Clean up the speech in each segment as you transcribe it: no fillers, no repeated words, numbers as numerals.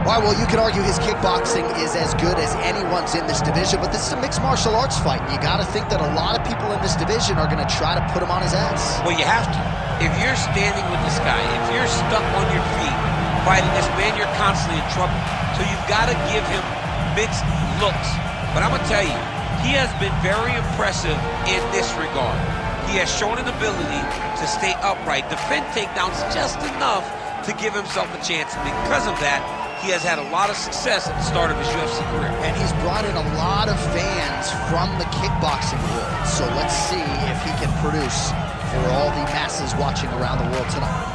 All right, well, you could argue his kickboxing is as good as anyone's in this division, but this is a mixed martial arts fight. You got to think that a lot of people in this division are going to try to put him on his ass. Well, you have to. If you're standing with this guy, if you're stuck on your feet fighting this man, you're constantly in trouble. So you've got to give him mixed looks. But I'm going to tell you, he has been very impressive in this regard. He has shown an ability to stay upright, defend takedowns just enough to give himself a chance. And because of that, he has had a lot of success at the start of his UFC career. And he's brought in a lot of fans from the kickboxing world. So let's see if he can produce for all the masses watching around the world tonight.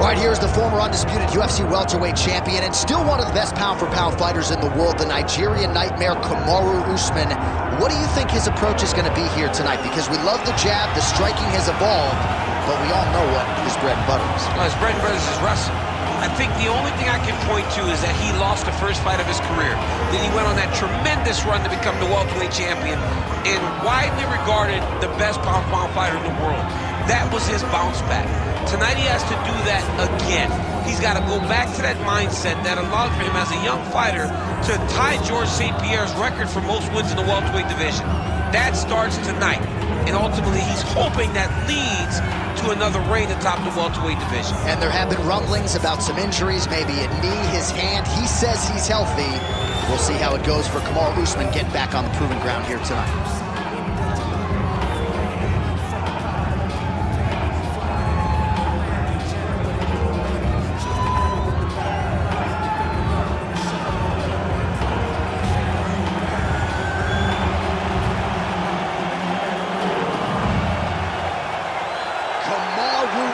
Right, here's the former undisputed UFC welterweight champion and still one of the best pound-for-pound fighters in the world, the Nigerian nightmare, Kamaru Usman. What do you think his approach is going to be here tonight? Because we love the jab, the striking has evolved, but we all know what his bread and butter is. Well, his bread and butter is his wrestling. I think the only thing I can point to is that he lost the first fight of his career. Then he went on that tremendous run to become the welterweight champion and widely regarded the best pound-for-pound fighter in the world. That was his bounce back. Tonight he has to do that again. He's got to go back to that mindset that allowed for him as a young fighter to tie George St. Pierre's record for most wins in the welterweight division. That starts tonight. And ultimately, he's hoping that leads to another reign atop the welterweight division. And there have been rumblings about some injuries, maybe a knee, his hand. He says he's healthy. We'll see how it goes for Kamaru Usman getting back on the proven ground here tonight.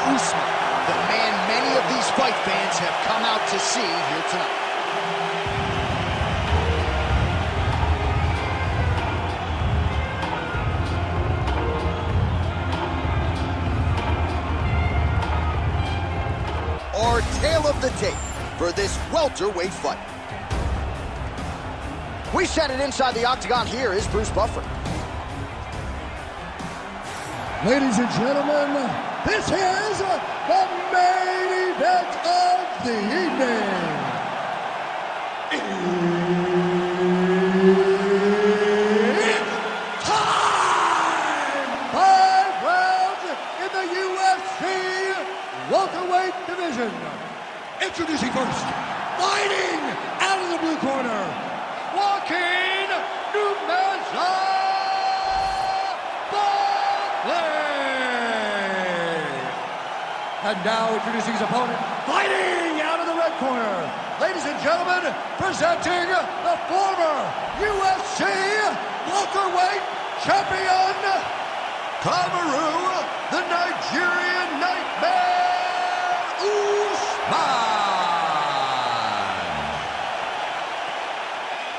Usman, the man many of these fight fans have come out to see here tonight. Our tale of the tape for this welterweight fight. We set it inside the octagon. Here is Bruce Buffer. Ladies and gentlemen, this is the main event of the evening. It's time! 5 rounds in the UFC welterweight division. Introducing first, fighting out of the blue corner, Joaquin Buckley. And now introducing his opponent, fighting out of the red corner. Ladies and gentlemen, presenting the former UFC welterweight champion, Kamaru, the Nigerian nightmare, Usman.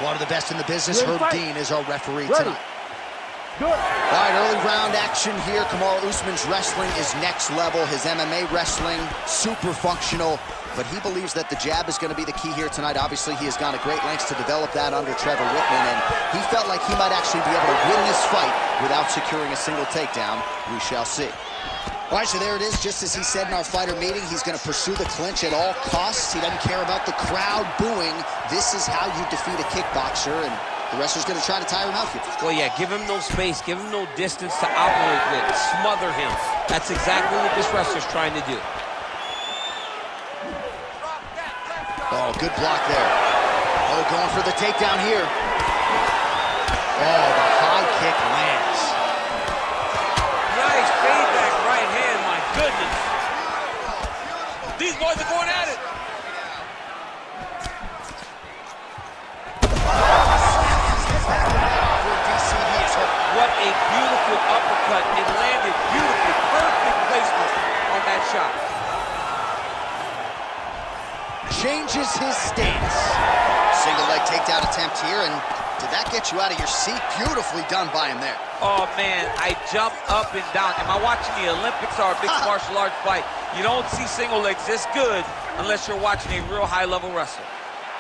One of the best in the business, Herb Dean, is our referee tonight. Good. All right, early round action here. Kamaru Usman's wrestling is next level. His MMA wrestling, super functional. But he believes that the jab is going to be the key here tonight. Obviously, he has gone to great lengths to develop that under Trevor Whitman. And he felt like he might actually be able to win this fight without securing a single takedown. We shall see. All right, so there it is. Just as he said in our fighter meeting, he's going to pursue the clinch at all costs. He doesn't care about the crowd booing. This is how you defeat a kickboxer. And the wrestler's going to try to tire him out here. Well, yeah, give him no space, give him no distance to operate with, smother him. That's exactly what this wrestler's trying to do. Oh, good block there. Oh, going for the takedown here. Oh, the high kick lands. Nice fade back right hand, my goodness. These boys are going at it. What a beautiful uppercut. It landed beautifully. Perfect placement on that shot. changes his stance. Single leg takedown attempt here, and did that get you out of your seat? Beautifully done by him there. Oh, man, I jump up and down. Am I watching the Olympics or a mixed martial arts fight? You don't see single legs this good unless you're watching a real high-level wrestler.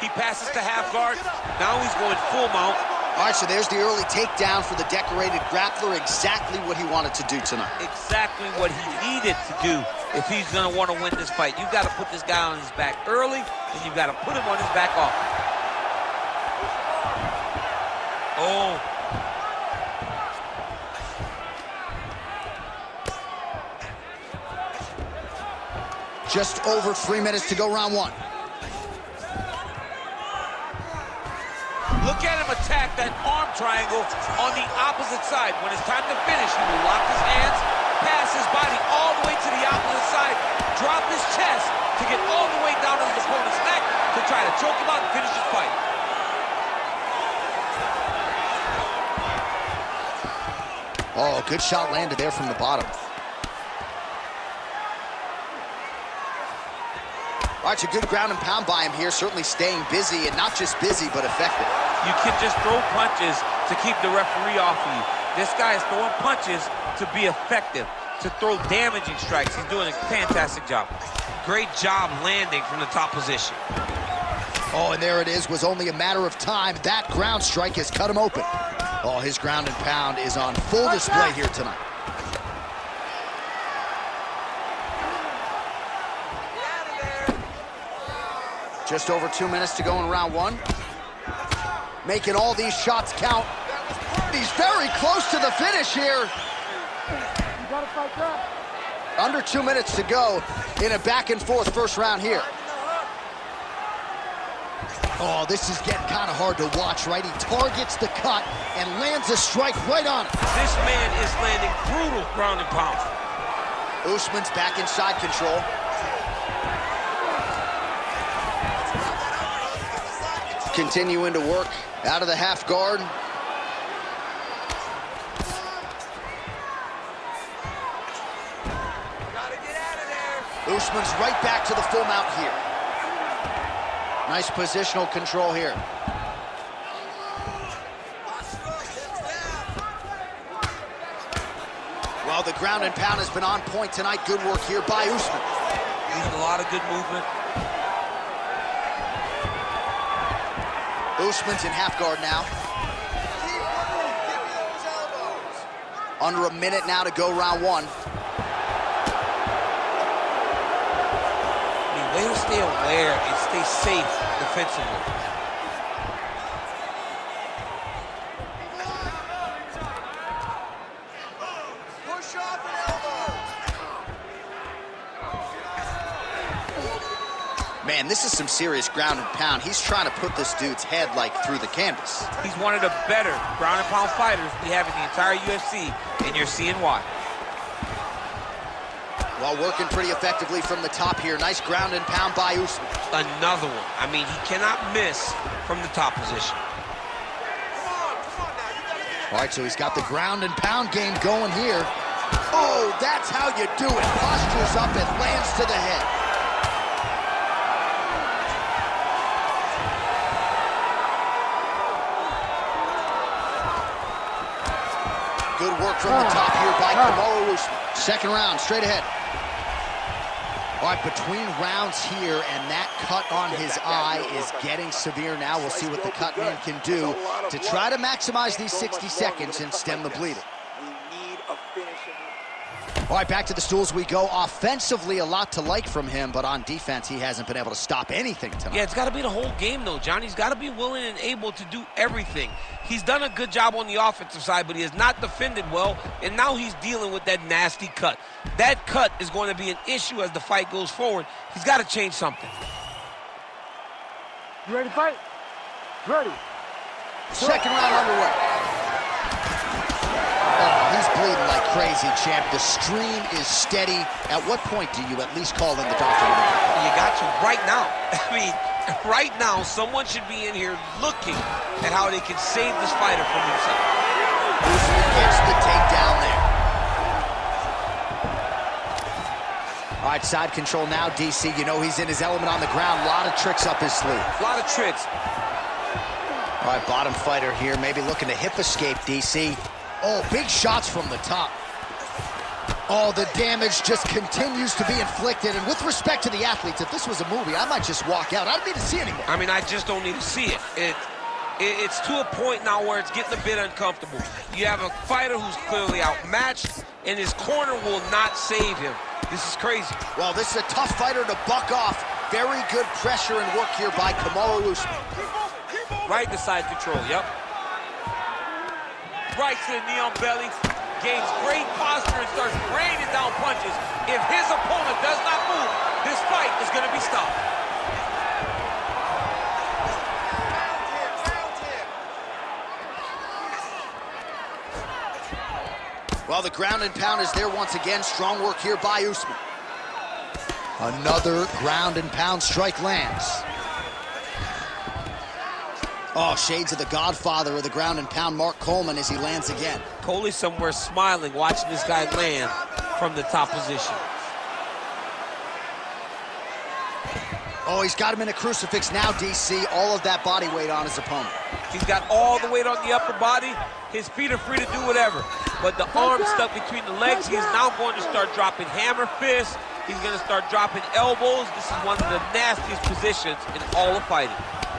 He passes to half guard. Now he's going full mount. All right, so there's the early takedown for the decorated grappler. Exactly what he wanted to do tonight. Exactly what he needed to do if he's going to want to win this fight. You've got to put this guy on his back early, and you've got to put him on his back often. Oh. Just over 3 minutes to go, round one. Look at him attack that arm triangle on the opposite side. When it's time to finish, he will lock his hands, pass his body all the way to the opposite side, drop his chest to get all the way down to his opponent's neck to try to choke him out and finish his fight. Oh, good shot landed there from the bottom. All right, so good ground and pound by him here, certainly staying busy, and not just busy, but effective. You can just throw punches to keep the referee off of you. This guy is throwing punches to be effective, to throw damaging strikes. He's doing a fantastic job. Great job landing from the top position. Oh, and there it is, was only a matter of time. That ground strike has cut him open. Oh, his ground and pound is on full display here tonight. Just over 2 minutes to go in round one. Making all these shots count. He's very close to the finish here. You gotta fight back. Under 2 minutes to go in a back and forth first round here. Oh, this is getting kind of hard to watch, right? He targets the cut and lands a strike right on it. This man is landing brutal ground and pound. Usman's back in side control. Continuing to work out of the half guard. Usman's right back to the full mount here. Nice positional control here. Well, the ground and pound has been on point tonight. Good work here by Usman. Using a lot of good movement. Usman's in half guard now. Under a minute now to go round one. I mean, way to stay aware and stay safe defensively. Man, this is some serious ground and pound. He's trying to put this dude's head, like, through the canvas. He's one of the better ground and pound fighters we have in the entire UFC, and you're seeing why. Well, working pretty effectively from the top here. Nice ground and pound by Usman. Another one. I mean, he cannot miss from the top position. All right, so he's got the ground and pound game going here. Oh, that's how you do it. Postures up and lands to the head. Good work from the top here by Kamaru Usman. Second round, straight ahead. All right, between rounds here, and that cut on his eye is getting severe now. We'll see what the cut man can do to try to maximize these 60 seconds and stem the bleeding. All right, back to the stools we go. Offensively, a lot to like from him, but on defense, he hasn't been able to stop anything tonight. Yeah, it's got to be the whole game, though, John. He's got to be willing and able to do everything. He's done a good job on the offensive side, but he has not defended well, and now he's dealing with that nasty cut. That cut is going to be an issue as the fight goes forward. He's got to change something. You ready to fight? Ready. Second round underway. Oh, he's bleeding like crazy, champ. The stream is steady. At what point do you at least call in the doctor? You got to right now. I mean, right now, someone should be in here looking at how they can save this fighter from himself. Usman gets the takedown there. All right, side control now, DC. You know he's in his element on the ground. A lot of tricks up his sleeve. A lot of tricks. All right, bottom fighter here, maybe looking to hip escape, DC. Oh, big shots from the top. Oh, the damage just continues to be inflicted. And with respect to the athletes, if this was a movie, I might just walk out. I don't need to see anymore. I mean, I just don't need to see it. It's to a point now where it's getting a bit uncomfortable. You have a fighter who's clearly outmatched, and his corner will not save him. This is crazy. Well, this is a tough fighter to buck off. Very good pressure and work here by Kamaru Usman. Right to side control, yep. Right to the knee on belly. Gains great posture and starts raining down punches. If his opponent does not move, this fight is going to be stopped. Well, the ground and pound is there once again. Strong work here by Usman. Another ground and pound strike lands. Oh, shades of the godfather of the ground and pound, Mark Coleman, as he lands again. Coley's somewhere smiling, watching this guy land from the top position. Oh, he's got him in a crucifix now, DC. All of that body weight on his opponent. He's got all the weight on the upper body. His feet are free to do whatever. But the arm stuck between the legs, he's now going to start dropping hammer fists. He's going to start dropping elbows. This is one of the nastiest positions in all of fighting.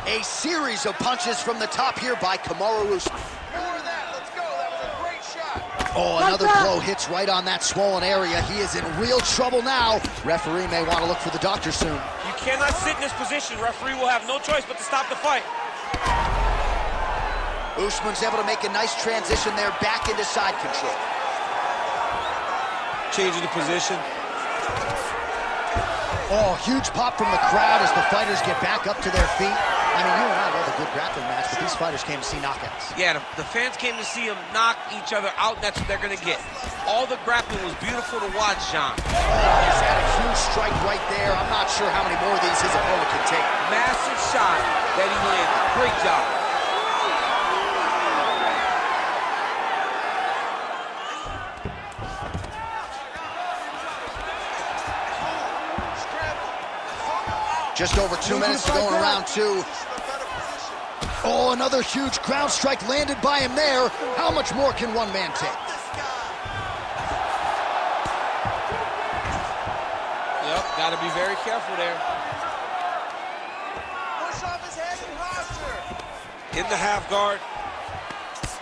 A series of punches from the top here by Kamaru Usman. Let's go. That was a great shot. Oh, another blow hits right on that swollen area. He is in real trouble now. Referee may want to look for the doctor soon. You cannot sit in this position. Referee will have no choice but to stop the fight. Usman's able to make a nice transition there, back into side control. Changing the position. Oh, huge pop from the crowd as the fighters get back up to their feet. I mean, you and I love a good grappling match, but these fighters came to see knockouts. Yeah, the fans came to see them knock each other out, and that's what they're going to get. All the grappling was beautiful to watch, John. Oh, he's had a huge strike right there. I'm not sure how many more of these his opponent can take. Massive shot that he landed. Great job. Just over 2 minutes to go in round two. Oh, another huge ground strike landed by him there. How much more can one man take? Yep, got to be very careful there. Push off his head and posture. In the half guard.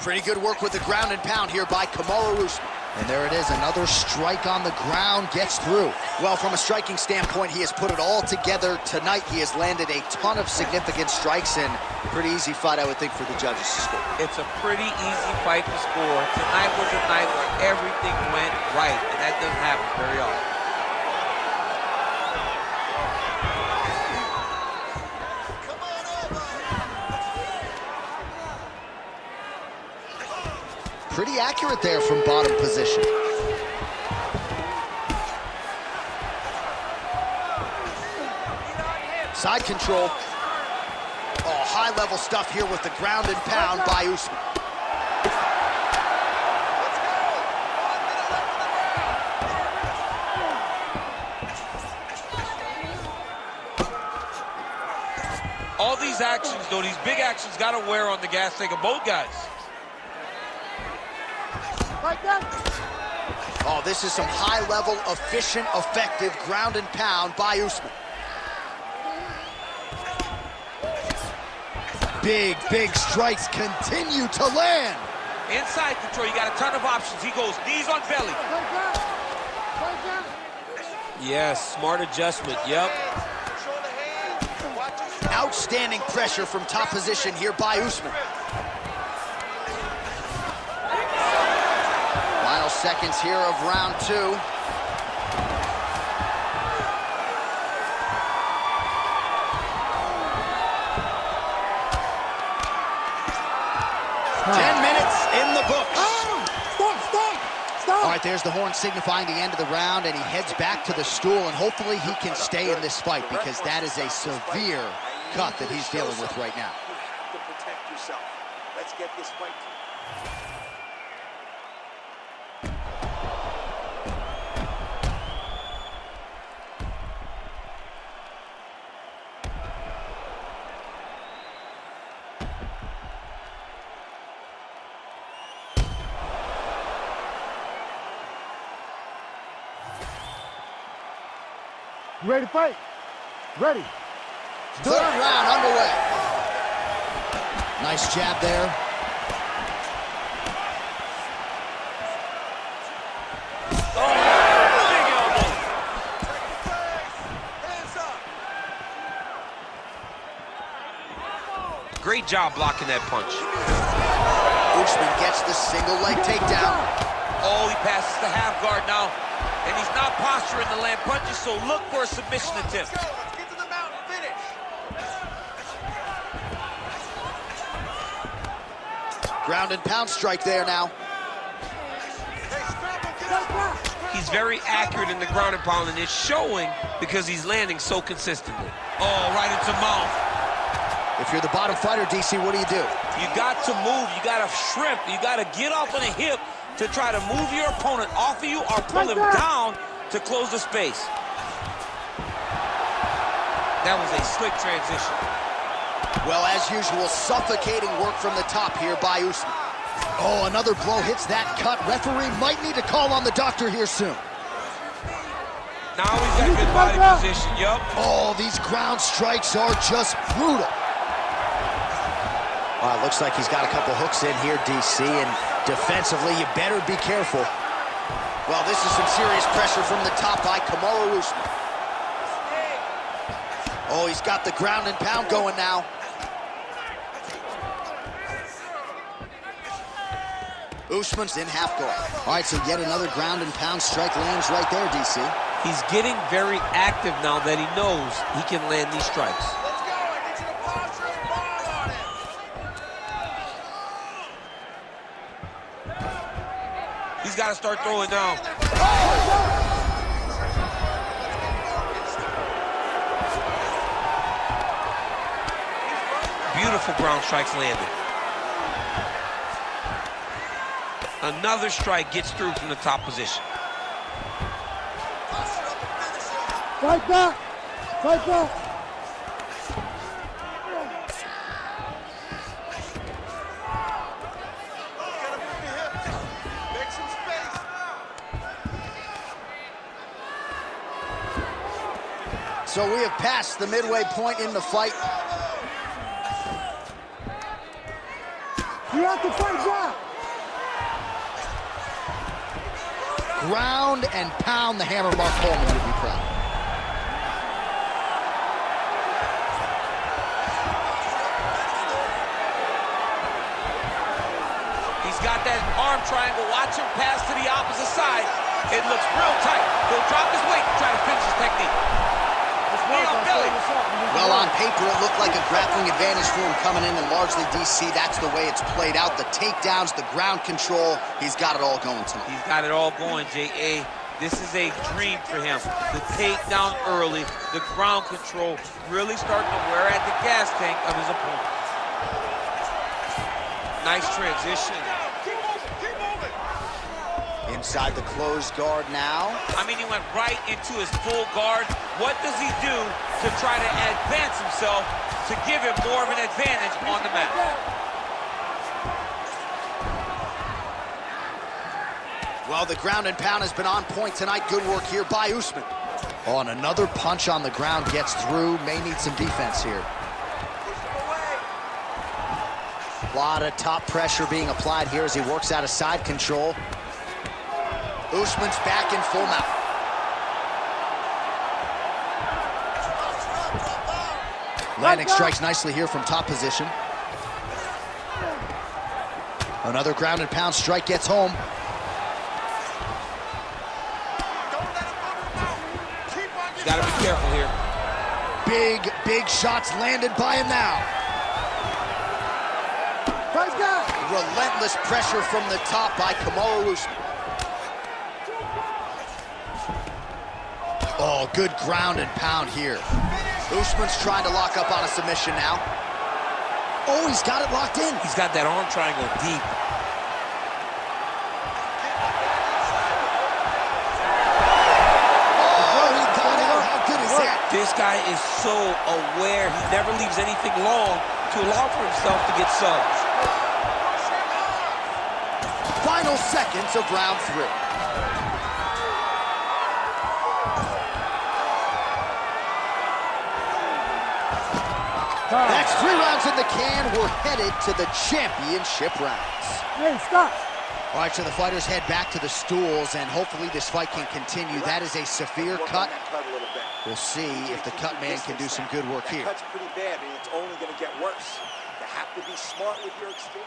Pretty good work with the ground and pound here by Kamaru Usman. And there it is, another strike on the ground, gets through. Well, from a striking standpoint, he has put it all together tonight. He has landed a ton of significant strikes, and pretty easy fight, I would think, for the judges to score. It's a pretty easy fight to score. Tonight was a night where everything went right, and that doesn't happen very often. Pretty accurate there from bottom position. Side control. Oh, high-level stuff here with the ground and pound by Usman. All these actions, though, these big actions got to wear on the gas tank of both guys. Oh, this is some high-level, efficient, effective ground and pound by Usman. Big, big strikes continue to land. Inside control, you got a ton of options. He goes knees on belly. Yes, smart adjustment, yep. Outstanding pressure from top position here by Usman. Final seconds here of round two. In the books. Stop! All right, there's the horn signifying the end of the round, and he heads back to the stool, and hopefully he can stay in this fight because that is a severe cut that he's dealing with right now. You have to protect yourself. Let's get this fight. You ready to fight? Ready. Third round underway. Nice jab there. Great job blocking that punch. Usman gets the single leg takedown. Oh, he passes the half guard now. And he's not posturing to land punches, so look for a submission attempt. Let's go. Let's get to the mount and finish. Ground and pound strike there now. Hey, scramble, get up. He's very accurate in the ground and pound, and it's showing because he's landing so consistently. Oh, right into mouth. If you're the bottom fighter, DC, what do? You got to move, you got to shrimp, you got to get off on a hip to try to move your opponent off of you or pull him down to close the space. That was a slick transition. Well, as usual, suffocating work from the top here by Usman. Oh, another blow hits that cut. Referee might need to call on the doctor here soon. Now he's got good body position, yup. Oh, these ground strikes are just brutal. It looks like he's got a couple hooks in here, DC, and defensively, you better be careful. Well, this is some serious pressure from the top by Kamaru Usman. Oh, he's got the ground and pound going now. Usman's in half guard. All right, so yet another ground and pound strike lands right there, DC. He's getting very active now that he knows he can land these strikes. Let's go. I need you to posture and bomb on him. He's got to start throwing now. Beautiful ground strikes landed. Another strike gets through from the top position. Fight back. Fight back. Make some space. So we have passed the midway point in the fight. You have to fight back. Ground and pound the hammer. Mark Coleman would be proud. He's got that arm triangle. Watch him pass to the opposite side. It looks real tight. He'll drop his weight and try to finish his technique. Knee on belly. Well, on paper, it looked like a grappling advantage for him coming in, and largely, DC, that's the way it's played out. The takedowns, the ground control, he's got it all going tonight. He's got it all going, J.A. This is a dream for him. The takedown early, the ground control, really starting to wear at the gas tank of his opponent. Nice transition. Keep moving. Inside the closed guard now. I mean, he went right into his full guard. What does he do to try to advance himself to give him more of an advantage on the mat? Well, the ground and pound has been on point tonight. Good work here by Usman. Oh, and another punch on the ground gets through. May need some defense here. A lot of top pressure being applied here as he works out of side control. Usman's back in full mount. Landing strikes nicely here from top position. Another ground and pound strike gets home. Got to be careful here. Big shots landed by him now. Relentless pressure from the top by Kamaru Usman. Oh, good ground and pound here. Usman's trying to lock up on a submission now. Oh, he's got it locked in. He's got that arm triangle deep. Oh, he got it. How good is that? This guy is so aware. He never leaves anything long to allow for himself to get subs. Final seconds of round 3. That's 3 rounds in the can. We're headed to the championship rounds. Hey, stop. All right, so the fighters head back to the stools, and hopefully this fight can continue. That is a severe cut. We'll see if the cut man can do some good work here. That cut's pretty bad, and it's only going to get worse. You have to be smart with your exchange.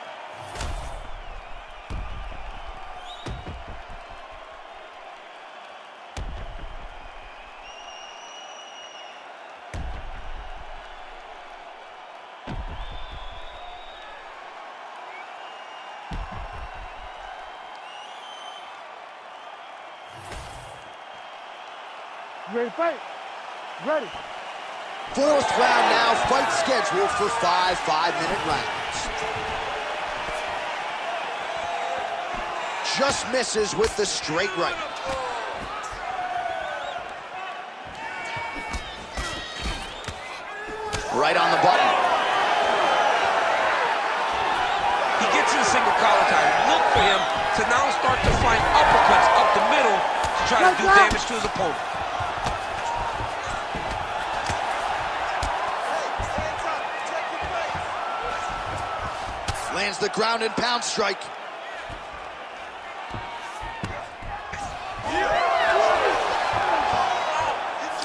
Ready to fight? Ready. 4th round now, fight scheduled for 5 5-minute rounds. Just misses with the straight right. Right on the button. He gets in a single collar tie. Look for him to now start to find uppercuts up the middle to try to do damage to his opponent. Lands the ground and pound strike.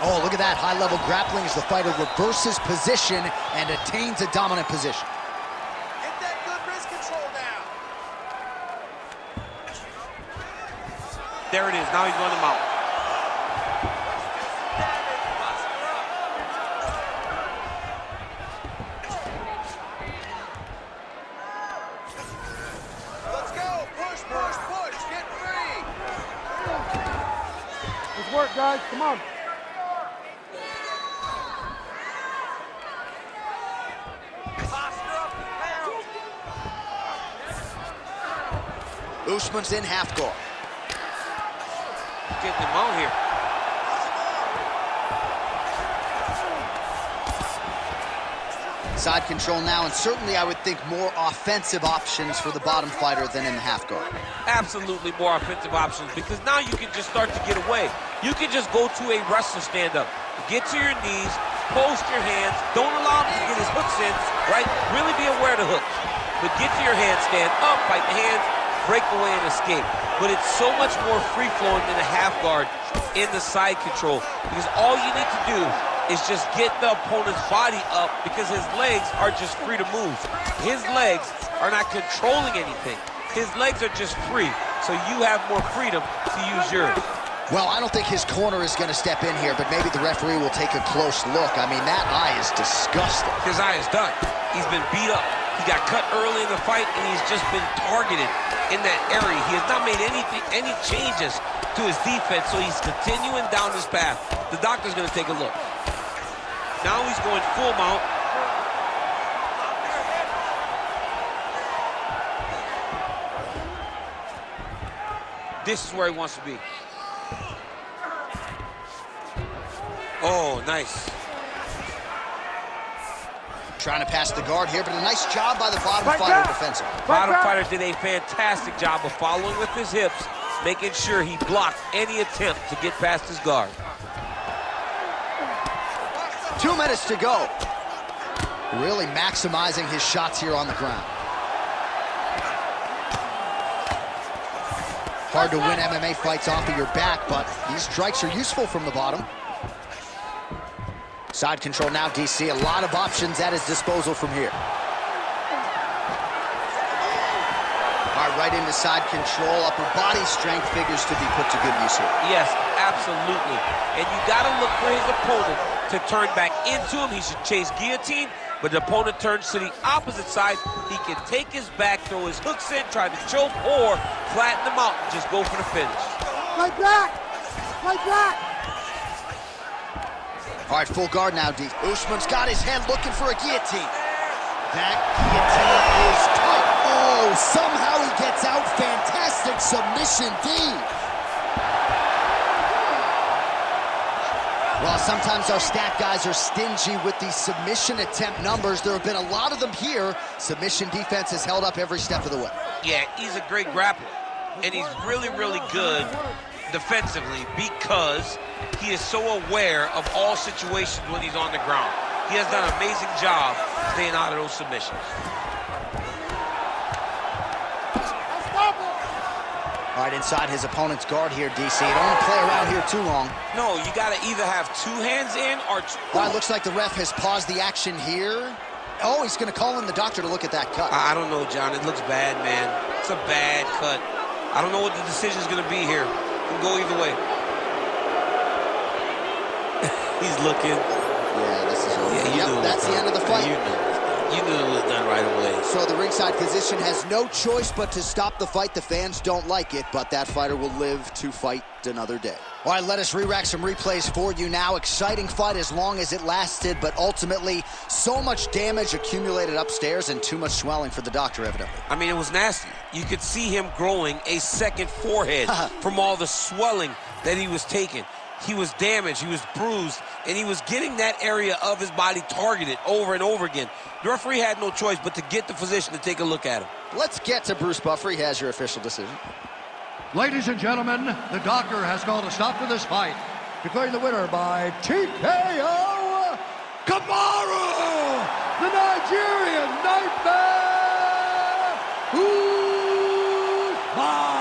Oh, look at that high-level grappling as the fighter reverses position and attains a dominant position. Get that good wrist control now. There it is. Now he's running him out. Let's go. Push, push, push. Get free. Let's work, guys. Come on. Posture up, pound. Usman's in half guard. Getting him out here. Side control now, and certainly I would think more offensive options for the bottom fighter than in the half guard. Absolutely more offensive options, because now you can just start to get away. You can just go to a wrestler stand-up. Get to your knees, post your hands, don't allow him to get his hooks in, right? Really be aware of the hooks. But get to your handstand, up, fight the hands, break away and escape. But it's so much more free-flowing than a half guard in the side control, because all you need to do is just get the opponent's body up, because his legs are just free to move. His legs are not controlling anything. His legs are just free, so you have more freedom to use yours. Well, I don't think his corner is going to step in here, but maybe the referee will take a close look. I mean, that eye is disgusting. His eye is done. He's been beat up. He got cut early in the fight, and he's just been targeted in that area. He has not made any changes to his defense, so he's continuing down this path. The doctor's going to take a look. Now he's going full mount. This is where he wants to be. Oh, nice. Trying to pass the guard here, but a nice job by the bottom fighter defensively. Bottom fighter did a fantastic job of following with his hips, making sure he blocked any attempt to get past his guard. 2 minutes to go. Really maximizing his shots here on the ground. Hard to win MMA fights off of your back, but these strikes are useful from the bottom. Side control now, DC. A lot of options at his disposal from here. All right, right into side control. Upper body strength figures to be put to good use here. Yes, absolutely. And you got to look for his opponent to turn back into him. He should chase guillotine, but the opponent turns to the opposite side. He can take his back, throw his hooks in, try to choke, or flatten him out and just go for the finish. Like that. Like that. All right, full guard now, D. Usman's got his head looking for a guillotine. That guillotine is tight. Oh, somehow he gets out. Fantastic submission, D. Well, sometimes our stat guys are stingy with the submission attempt numbers. There have been a lot of them here. Submission defense has held up every step of the way. Yeah, he's a great grappler, and he's really, really good defensively because he is so aware of all situations when he's on the ground. He has done an amazing job staying out of those submissions. All right, inside his opponent's guard here, DC. Don't want to play around here too long. No, you got to either have 2 hands in or 2. All right, looks like the ref has paused the action here. Oh, he's going to call in the doctor to look at that cut. I don't know, John. It looks bad, man. It's a bad cut. I don't know what the decision is going to be here. It can go either way. He's looking. Yeah, this is over. Yep, that's the end of the fight. You knew it was done right away. So the ringside physician has no choice but to stop the fight. The fans don't like it, but that fighter will live to fight another day. All right, let us re-rack some replays for you now. Exciting fight as long as it lasted, but ultimately so much damage accumulated upstairs and too much swelling for the doctor, evidently. I mean, it was nasty. You could see him growing a second forehead from all the swelling that he was taking. He was damaged, he was bruised, and he was getting that area of his body targeted over and over again. The referee had no choice but to get the physician to take a look at him. Let's get to Bruce Buffer. He has your official decision. Ladies and gentlemen, the doctor has called a stop to this fight, declaring the winner by TKO, Kamaru, the Nigerian Nightmare Usman.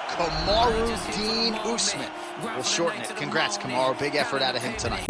Kamaru Usman. We'll shorten it. Congrats, Kamaru. Big effort out of him tonight.